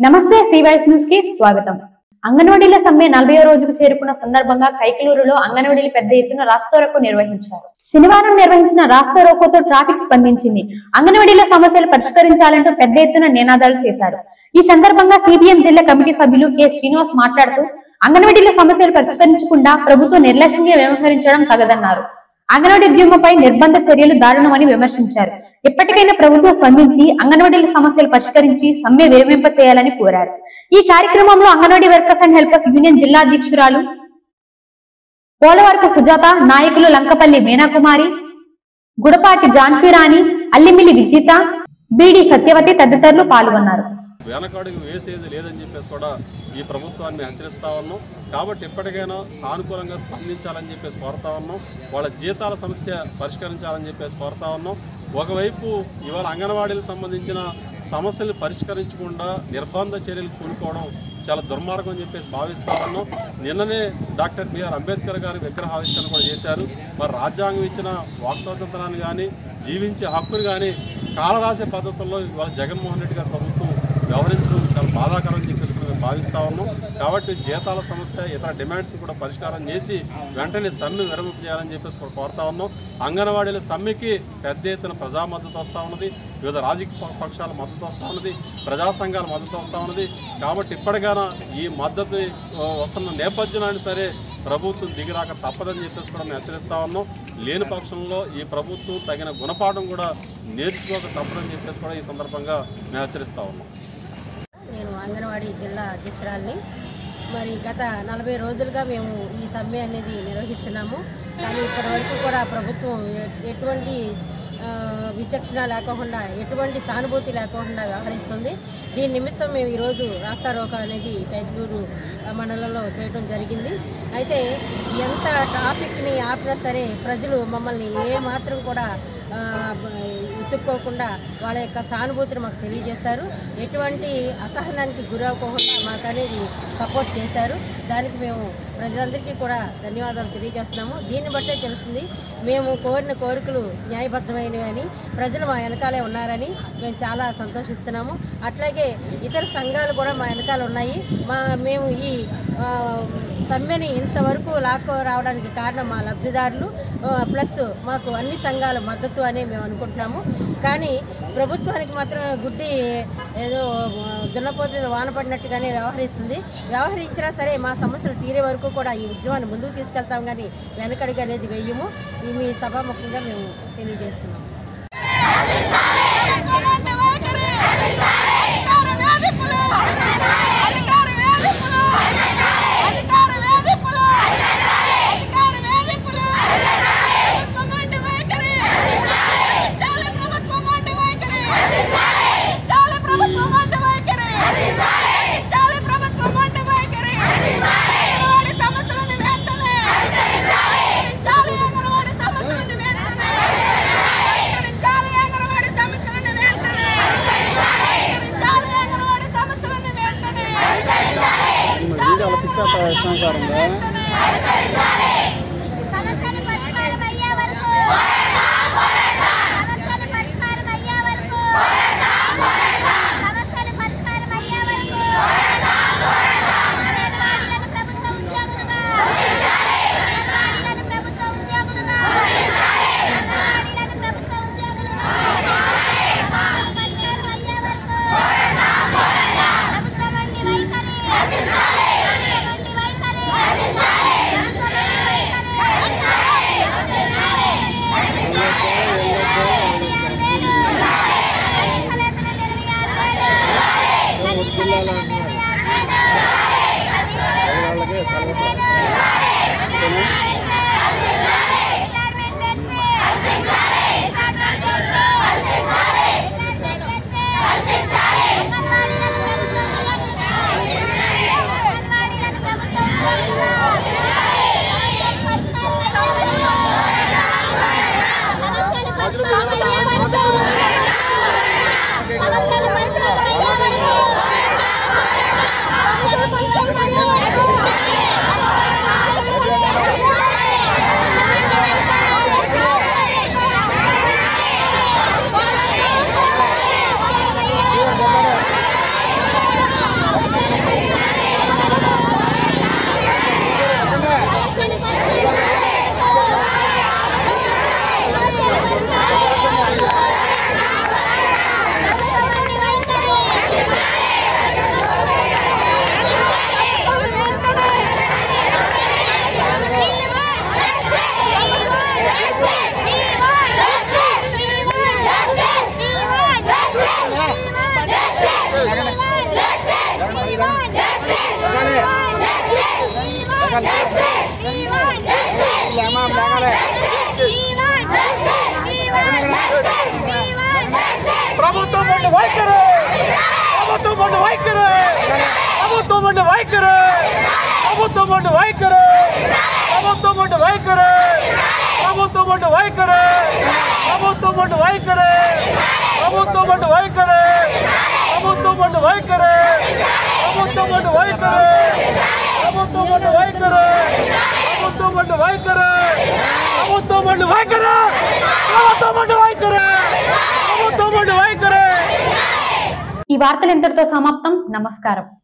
నమస్తే సివైస్ న్యూస్ కి స్వాగతం. అంగన్వాడీల సమ్మె 40వ రోజుకు చేరుకున్న సందర్భంగా కైకలూరులో అంగన్వాడీలు పెద్ద ఎత్తున రాస్తారోకో నిర్వహించారు. శనివారం నిర్వహించిన రాస్తారోకోతో ట్రాఫిక్ స్పందించింది. అంగన్వాడీల సమస్యలు పరిష్కరించాలంటూ పెద్ద ఎత్తున నినాదాలు చేశారు. ఈ సందర్భంగా సిపిఎం జిల్లా కమిటీ సభ్యులు కె శ్రీనివాస్ మాట్లాడుతూ అంగన్వాడీల సమస్యలు పరిష్కరించకుండా ప్రభుత్వం నిర్లక్ష్యంగా వ్యవహరించడం తగదన్నారు. అంగన్వాడీ ఉద్యమంపై నిర్బంధ చర్యలు దారుణమని విమర్శించారు. ఇప్పటికైనా ప్రభుత్వం స్పందించి అంగన్వాడీల సమస్యలు పరిష్కరించి సమ్మె విరమింప చేయాలని కోరారు. ఈ కార్యక్రమంలో anganwadi workers and helpers union జిల్లా అధ్యక్షురాలు పోలవరపు సుజాత, నాయకులు లంకపల్లి మీనాకుమారి, గుడపాటి ఝాన్సీరాణి, అల్లిమిల్లి విజిత, బీడి సత్యవతి తదితరులు పాల్గొన్నారు. వెనకడుగు వేసేది లేదని చెప్పేసి కూడా ఈ ప్రభుత్వాన్ని హెచ్చరిస్తా ఉన్నాం. కాబట్టి ఇప్పటికైనా సానుకూలంగా స్పందించాలని చెప్పేసి కోరుతా ఉన్నాం. వాళ్ళ జీతాల సమస్య పరిష్కరించాలని చెప్పేసి కోరుతా ఉన్నాం. ఒకవైపు ఇవాళ అంగన్వాడీలకు సంబంధించిన సమస్యలు పరిష్కరించకుండా నిర్బంధ చర్యలు కూనుకోవడం చాలా దుర్మార్గం అని చెప్పేసి భావిస్తా ఉన్నాం. నిన్ననే డాక్టర్ బిఆర్ అంబేద్కర్ గారి విగ్రహావిష్కరణ కూడా చేశారు. మరి రాజ్యాంగం ఇచ్చిన వాక్ స్వాతంత్రాన్ని కానీ జీవించే హక్కును కానీ కాలరాసే పద్ధతుల్లో ఇవాళ జగన్మోహన్ రెడ్డి గారి ప్రభుత్వం వ్యవహరించడం చాలా బాధాకరం అని చెప్పేసి భావిస్తా ఉన్నాం. కాబట్టి జీతాల సమస్య ఇతర డిమాండ్స్ కూడా పరిష్కారం చేసి వెంటనే సమ్మె విరమింప చేయాలని చెప్పేసి కూడా కోరుతా ఉన్నాం. అంగన్వాడీల సమ్మెకి పెద్ద ఎత్తున ప్రజా మద్దతు వస్తూ ఉన్నది, వివిధ రాజకీయ పక్షాల మద్దతు వస్తూ ఉన్నది, ప్రజా సంఘాల మద్దతు వస్తూ ఉన్నది. కాబట్టి ఇప్పటికైనా ఈ మద్దతు వస్తున్న నేపథ్యాన్ని సరే ప్రభుత్వం దిగిరాక తప్పదని చెప్పేసి కూడా మేము హెచ్చరిస్తా ఉన్నాం. లేని పక్షంలో ఈ ప్రభుత్వం తగిన గుణపాఠం కూడా నేర్చుకోక తప్పదని చెప్పేసి కూడా ఈ సందర్భంగా మేము హెచ్చరిస్తా ఉన్నాం. నేను అంగన్వాడీ జిల్లా అధ్యక్షురాలిని. మరి గత 40 రోజులుగా మేము ఈ సమ్మె అనేది నిర్వహిస్తున్నాము. కానీ ఇప్పటివరకు కూడా ప్రభుత్వం ఎటువంటి విచక్షణ లేకుండా, ఎటువంటి సానుభూతి లేకుండా వ్యవహరిస్తుంది. దీని నిమిత్తం మేము ఈరోజు రాస్తారోకో అనేది కైకలూరు మండలంలో చేయడం జరిగింది. అయితే ఎంత ట్రాఫిక్ని ఆపినా సరే ప్రజలు మమ్మల్ని ఏ మాత్రం కూడా విసుక్కోకుండా వాళ్ళ యొక్క సానుభూతిని మాకు తెలియజేశారు. ఎటువంటి అసహనానికి గురవ్వకుండా మాకు అనేది సపోర్ట్ చేశారు. దానికి మేము ప్రజలందరికీ కూడా ధన్యవాదాలు తెలియజేస్తున్నాము. దీన్ని బట్టే తెలుస్తుంది మేము కోరిన కోరికలు న్యాయబద్ధమైనవి అని, ప్రజలు మా వెనకాలే ఉన్నారని మేము చాలా సంతోషిస్తున్నాము. అట్లాగే ఇతర సంఘాలు కూడా మా వెనకాల ఉన్నాయి. మేము ఈ సమ్మెని ఇంతవరకు లాక్కో రావడానికి కారణం మా లబ్ధిదారులు ప్లస్ మాకు అన్ని సంఘాల మద్దతు అని మేము అనుకుంటున్నాము. కానీ ప్రభుత్వానికి మాత్రం గుడ్డి ఏదో దున్నపోతున్న వాన పడినట్టుగానే వ్యవహరిస్తుంది. వ్యవహరించినా సరే మా సమస్యలు తీరే వరకు కూడా ఈ ఉద్యమాన్ని ముందుకు తీసుకెళ్తాం, కానీ వెనకడుగు అనేది వెయ్యము. ఈ మీ సభాముఖంగా మేము తెలియజేస్తున్నాము. ప్రభుత్వం వంటి వైఖరి, ప్రభుత్వం వంటి వైఖరి, ప్రభుత్వం వంటి వైఖరి, ప్రభుత్వం వంటి వైఖరి, ప్రభుత్వం వంటి వైఖరి, ప్రభుత్వం వంటి వైఖరి, ప్రభుత్వం వంటి వైఖరి, ప్రభుత్వం వంటి వైఖరి, ప్రభుత్వం వంటి వైఖరి, ప్రభుత్వం వంటి వైఖరి, ప్రభుత్వం వంటి వైఖరి, ప్రభుత్వం వంటి వైఖరి, ప్రభుత్వం వంటి వైఖరి, ప్రభుత్వం వంటి వైఖరి, ప్రభుత్వం వంటి వైఖరి. ఈ వార్తలు ఇంతటితో సమాప్తం. నమస్కారం.